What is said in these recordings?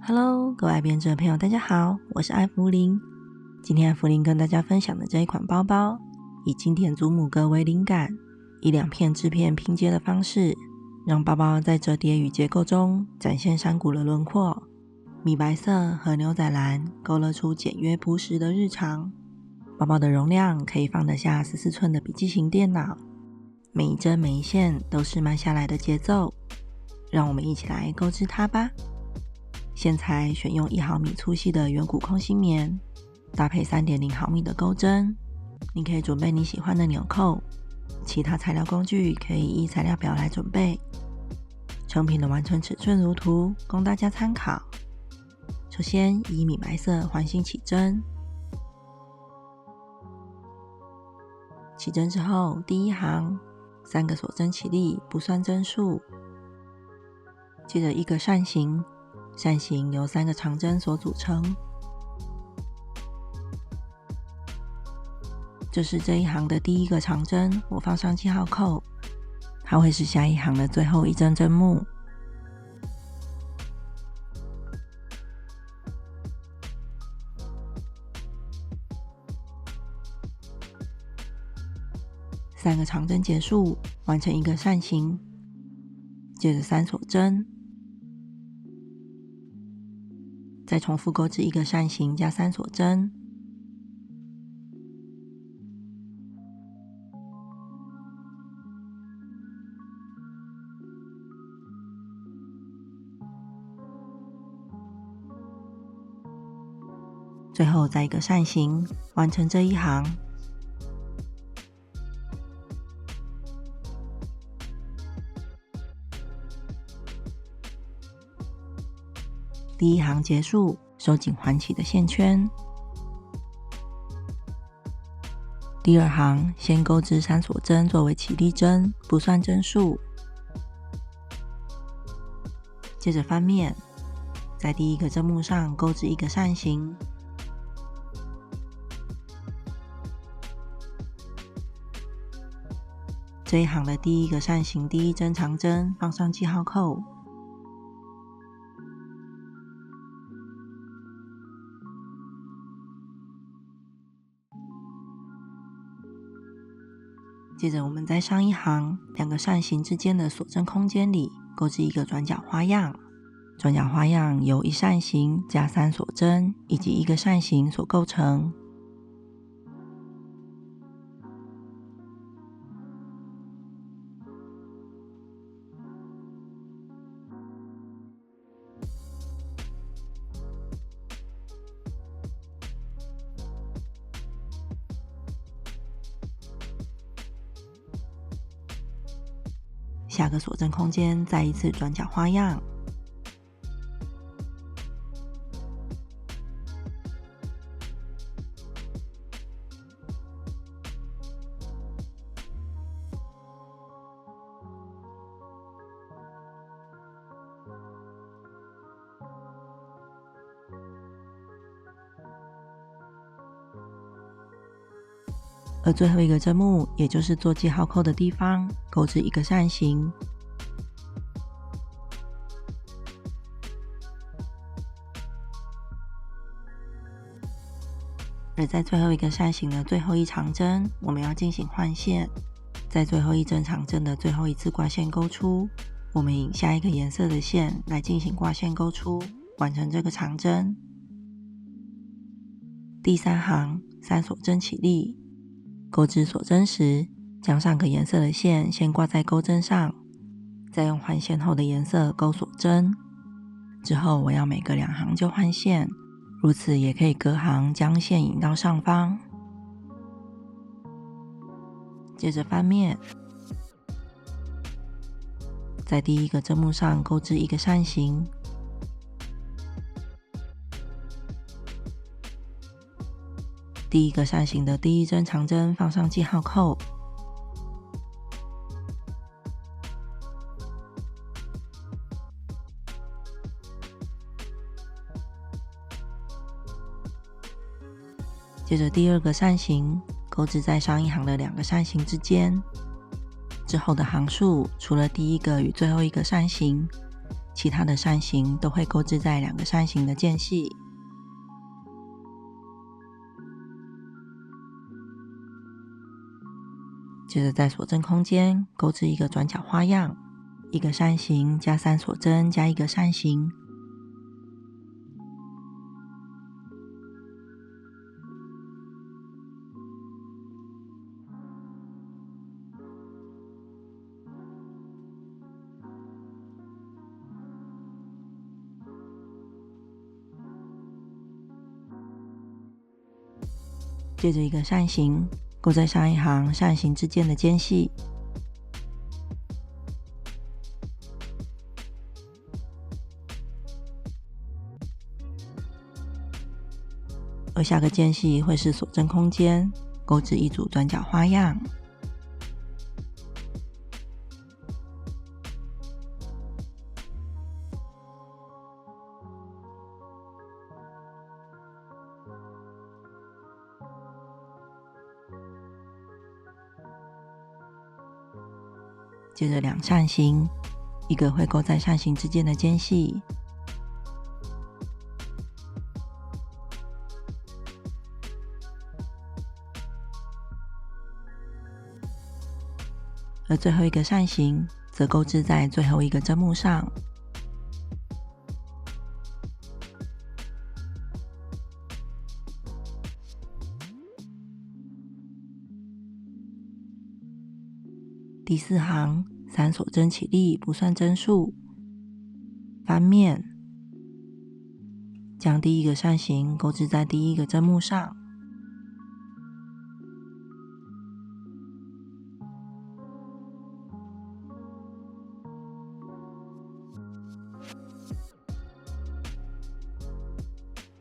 Hello， 各位爱编织的朋友，大家好，我是艾芙琳。今天艾芙琳跟大家分享的这一款包包，以经典祖母格为灵感，以2片织片拼接的方式，让包包在折叠与结构中展现山谷的轮廓。米白色和牛仔蓝勾勒出简约朴实的日常。包包的容量可以放得下14寸的笔记型电脑，每一针每一线都是慢下来的节奏，让我们一起来购织它吧。线材选用1毫米粗细的圆骨空心棉，搭配 3.0 毫米的钩针。你可以准备你喜欢的纽扣，其他材料工具可以依材料表来准备。成品的完成尺寸如图，供大家参考。首先以米白色环心起针，起针之后，第一行3个锁针起立，不算针数。接着一个扇形，扇形由3个长针所组成。这是这一行的第一个长针，我放上记号扣，它会是下一行的最后一针针目。3个长针结束，完成一个扇形，接着3锁针，再重复钩织一个扇形加3锁针，最后再一个扇形，完成这一行。第一行结束，收紧环起的线圈。第二行先钩织3锁针作为起立针，不算针数。接着翻面，在第一个针目上钩织一个扇形。这一行的第一个扇形第一针长针放上记号扣。接着我们在上一行2个扇形之间的锁针空间里钩织一个转角花样。转角花样由1扇形加3锁针以及1个扇形所构成。下个锁针空间再一次转角花样。而最后一个针目，也就是做记号扣的地方，钩织一个扇形。而在最后一个扇形的最后一长针，我们要进行换线。在最后一针长针的最后一次挂线钩出，我们以下一个颜色的线来进行挂线钩出，完成这个长针。第3行3锁针起立，钩织锁针时，将上个颜色的线先挂在钩针上，再用换线后的颜色钩锁针。之后我要每隔2行就换线，如此也可以隔行将线引到上方。接着翻面，在第一个针目上钩织一个扇形。第一个扇形的第一针长针放上记号扣。接着第二个扇形钩织在上一行的2个扇形之间。之后的行数除了第一个与最后一个扇形，其他的扇形都会钩织在2个扇形的间隙。接着在锁针空间钩织一个转角花样，1个扇形加3锁针加1个扇形。接着1个扇形钩在上一行扇形之间的间隙，而下个间隙会是锁针空间，钩织一组转角花样。接着2扇形，一个会钩在扇形之间的间隙，而最后1个扇形则钩织在最后1个针目上。第4行3锁针起立，不算针数，翻面，将第1个扇形钩织在第1个针目上，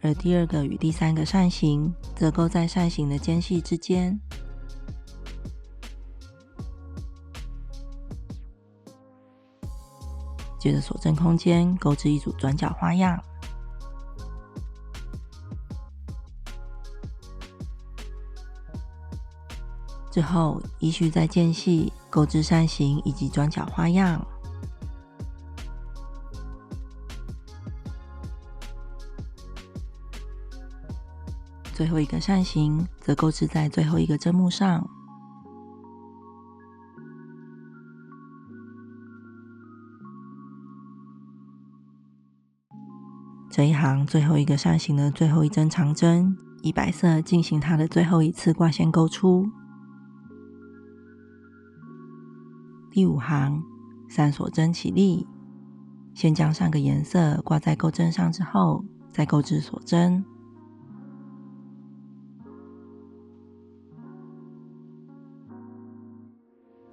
而第2个与第3个扇形则钩在扇形的间隙之间。接着锁针空间钩织一组转角花样，之后依序在间隙钩织扇形以及转角花样。最后1个扇形则钩织在最后1个针目上。这一行最后1个扇形的最后1针长针，以白色进行它的最后1次挂线钩出。第5行3锁针起立，先将上个颜色挂在钩针上之后，再钩织锁针。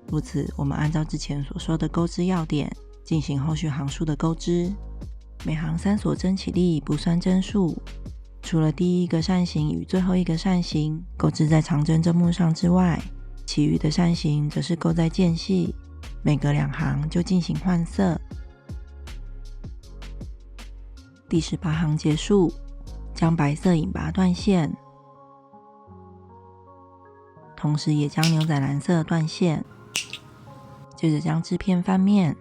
如此，我们按照之前所说的钩织要点进行后续行数的钩织。每行3锁针起立，不算针数。除了第1个扇形与最后1个扇形钩织在长针针目上之外，其余的扇形则是钩在间隙，每隔2行就进行换色。第18行结束，将白色引拔断线，同时也将牛仔蓝色断线。接着将织片翻面，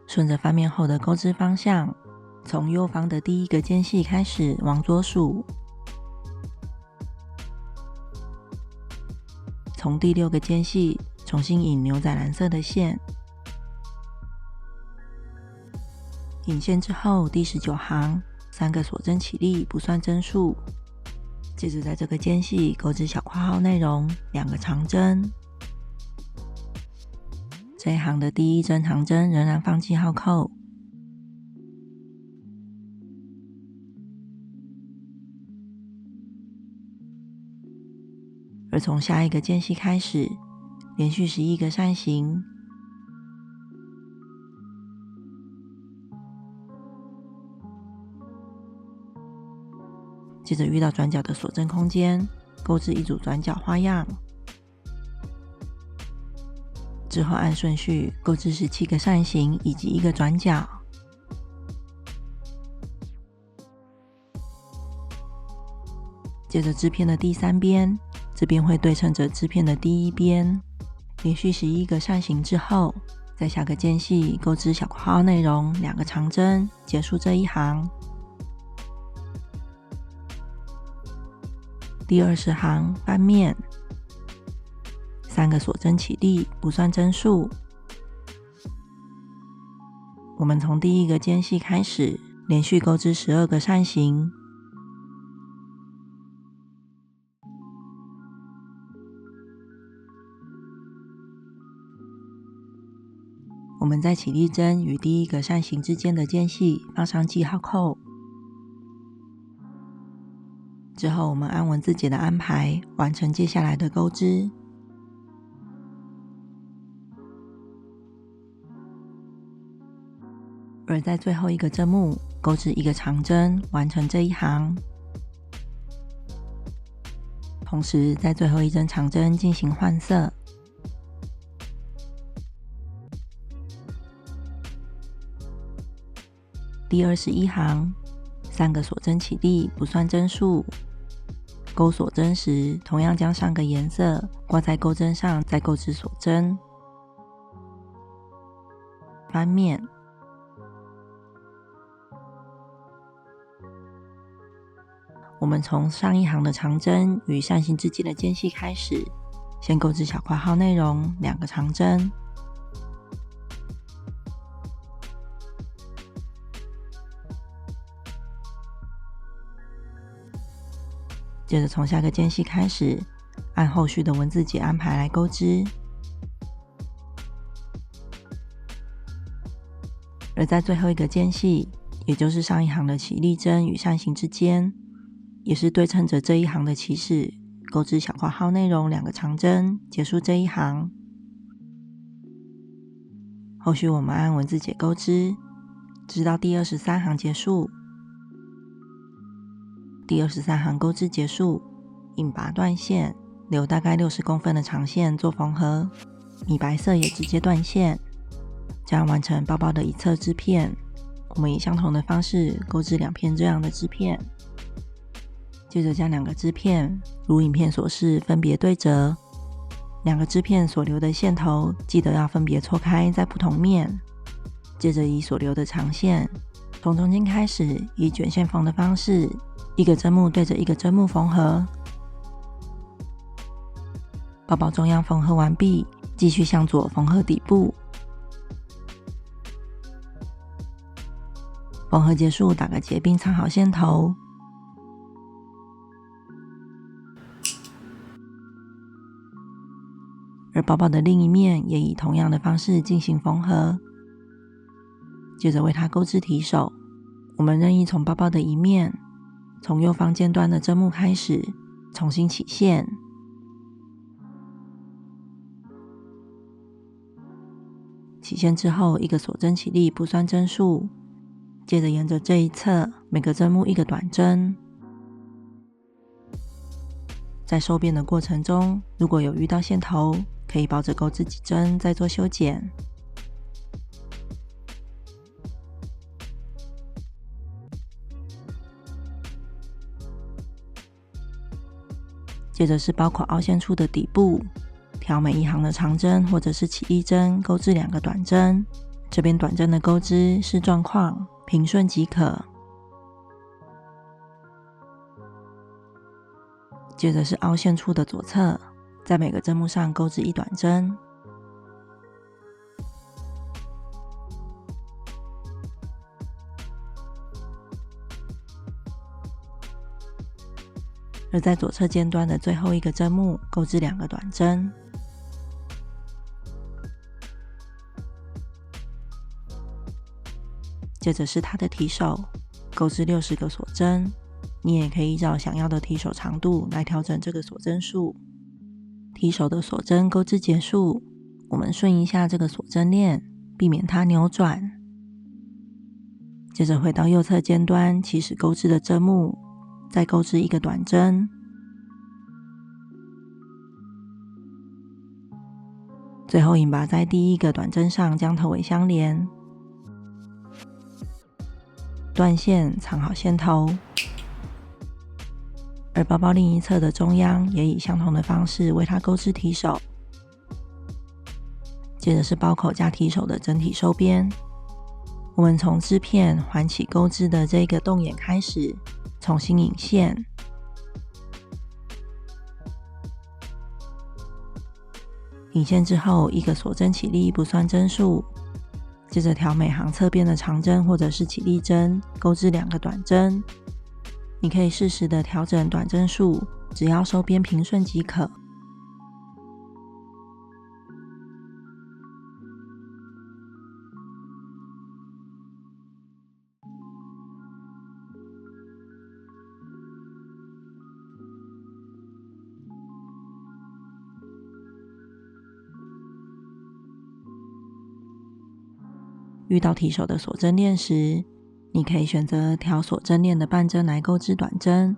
顺着翻面后的钩织方向，从右方的第1个间隙开始往左数，从第6个间隙重新引牛仔蓝色的线，引线之后第19行3个锁针起立，不算针数。接着在这个间隙钩织小括号内容2个长针。这一行的第1针长针仍然放记号扣，而从下一个间隙开始，连续11个扇形，接着遇到转角的锁针空间，钩织一组转角花样，之后按顺序钩织17个扇形以及1个转角。接着织片的第3边，这边会对称着织片的第1边，连续11个扇形之后，在下个间隙钩织小括号内容2个长针，结束这一行。第20行翻面，3个锁针起立，不算针数。我们从第1个间隙开始，连续钩织12个扇形。我们在起立针与第1个扇形之间的间隙放上记号扣，之后我们按文字节的安排完成接下来的钩织。而在最后一个针目钩织1个长针，完成这一行。同时在最后一针长针进行换色。第21行3个锁针起立，不算针数。钩锁针时，同样将上个颜色挂在钩针上，再钩织锁针。翻面，我们从上一行的长针与扇形之间的间隙开始，先钩织小括号内容2个长针。接着从下个间隙开始，按后续的文字节安排来钩织。而在最后一个间隙，也就是上一行的起立针与扇形之间，也是对称着这一行的起始，钩织小括号内容2个长针，结束这一行。后续我们按文字节钩织，直到第23行结束。第23行钩织结束，引拔断线，留大概60公分的长线做缝合，米白色也直接断线，这样完成包包的一侧织片。我们以相同的方式钩织2片这样的织片，接着将2个织片如影片所示分别对折，2个织片所留的线头记得要分别错开在不同面，接着以所留的长线从中间开始，以卷线缝的方式1个针目对着1个针目缝合。包包中央缝合完毕，继续向左缝合底部。缝合结束，打个结并藏好线头。而包包的另一面也以同样的方式进行缝合。接着为它钩织提手，我们任意从包包的一面，从右方尖端的针目开始，重新起线。起线之后，1个锁针起立，不算针数。接着沿着这一侧，每个针目1个短针。在收编的过程中，如果有遇到线头，可以包着钩织几针，再做修剪。接着是包括凹陷处的底部，挑每一行的长针或者是起立针，钩织2个短针。这边短针的钩织视状况，平顺即可。接着是凹陷处的左侧，在每个针目上钩织1短针。而在左侧尖端的最后1个针目钩织2个短针。接着是它的提手，钩织60个锁针，你也可以依照想要的提手长度来调整这个锁针数。提手的锁针钩织结束，我们顺一下这个锁针链，避免它扭转。接着回到右侧尖端起始钩织的针目，再钩织1个短针。最后引拔在第1个短针上将头尾相连，断线藏好线头。而包包另一侧的中央也以相同的方式为它钩织提手。接着是包口加提手的整体收边。我们从织片环起钩织的这个洞眼开始，重新引线，引线之后一个锁针起立不算针数，接着调每行侧边的长针或者是起立针，钩织2个短针。你可以适时的调整短针数，只要收边平顺即可。遇到提手的锁针链时，你可以选择调锁针链的半针来钩织短针，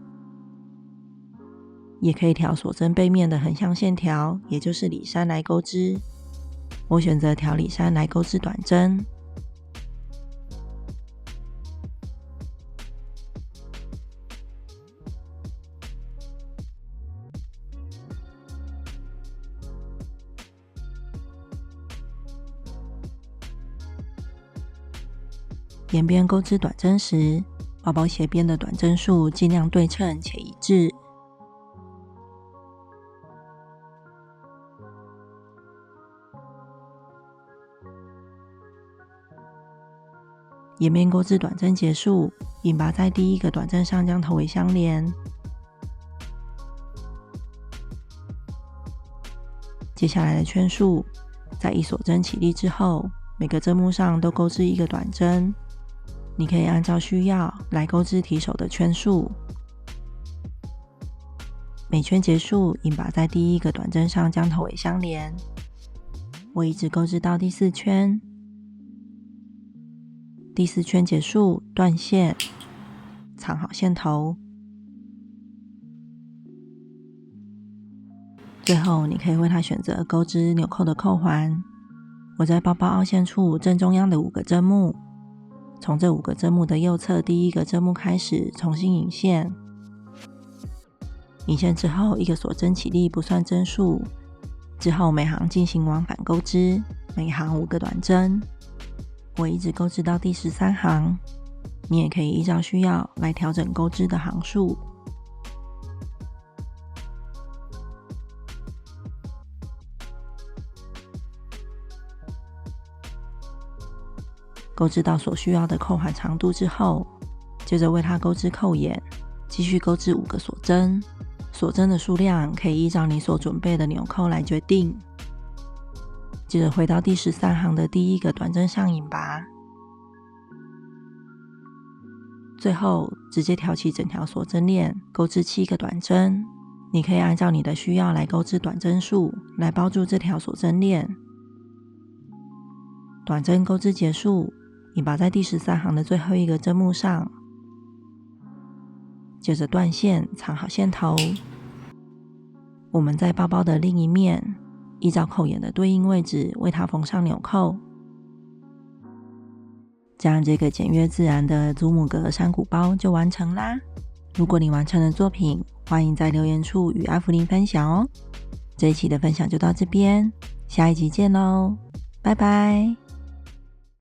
也可以调锁针背面的横向线条，也就是里山来钩织。我选择调里山来钩织短针。沿边钩织短针时，包包斜边的短针数尽量对称且一致。沿边钩织短针结束，引拔在第一个短针上将头尾相连。接下来的圈数，在一锁针起立之后，每个针目上都钩织1个短针。你可以按照需要来钩织提手的圈数。每圈结束，引拔在第一个短针上将头尾相连。我一直钩织到第4圈。第4圈结束，断线，藏好线头。最后，你可以为它选择钩织纽扣的扣环。我在包包凹陷处正中央的5个针目，从这5个针目的右侧第一个针目开始重新引线。引线之后，一个锁针起立不算针数，之后每行进行往返钩织，每行5个短针。我一直钩织到第13行，你也可以依照需要来调整钩织的行数。钩织到所需要的扣环长度之后，接着为它钩织扣眼，继续钩织5个锁针。锁针的数量可以依照你所准备的纽扣来决定。接着回到第13行的第一个短针上引拔，最后直接挑起整条锁针链，钩织7个短针。你可以按照你的需要来钩织短针数，来包住这条锁针链。短针钩织结束，引拔在第13行的最后一个针目上，接着断线，藏好线头。我们在包包的另一面，依照扣眼的对应位置为它缝上纽扣。这样这个简约自然的祖母格山谷包就完成啦。如果你完成了作品，欢迎在留言处与艾芙琳分享哦。这一期的分享就到这边，下一集见咯，拜拜。